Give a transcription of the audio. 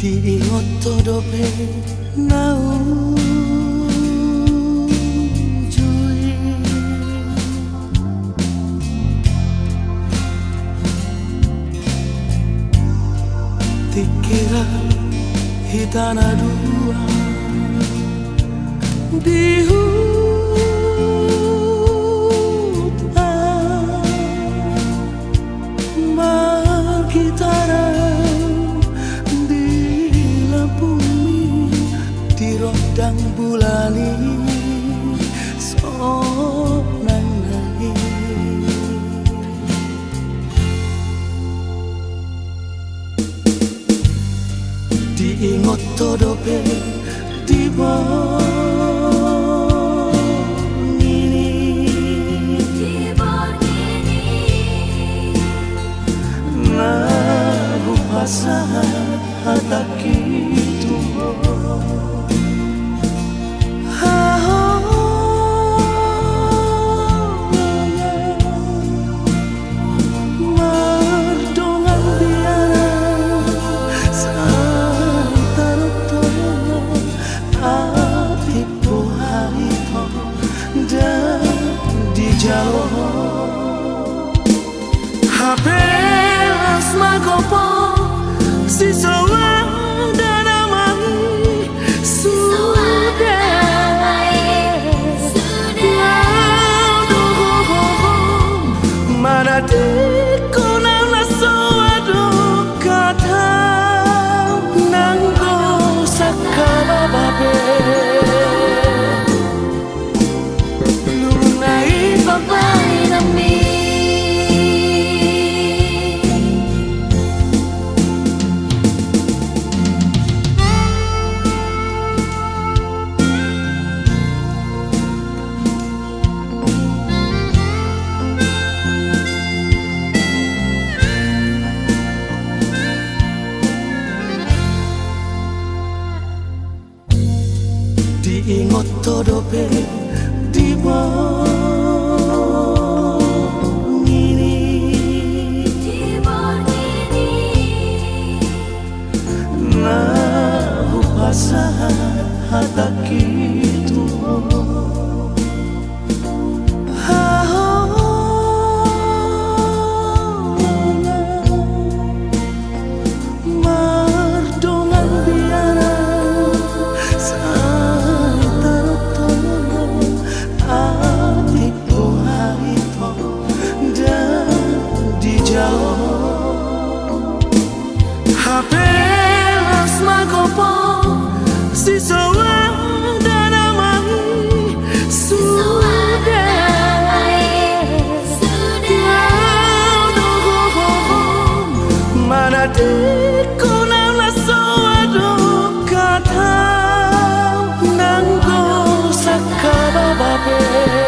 Diingot todope nau jui Dikira hitana dua di hutan bergitara di bumi di rodang bulani sok nang diingot todope di hataki tuho mardongan biara santaroto atipu harito dan di jauh hapelas magopo si soa dan aman sudah mana diko nang nasoa do kata nanggo sakala babe lunai babai nami diingot todope di nahu pasahan hataki tuho mardongan biara hapelas magopo si soa dan aman sudah mana diko nang nasoa do kata nanggo sakaba babe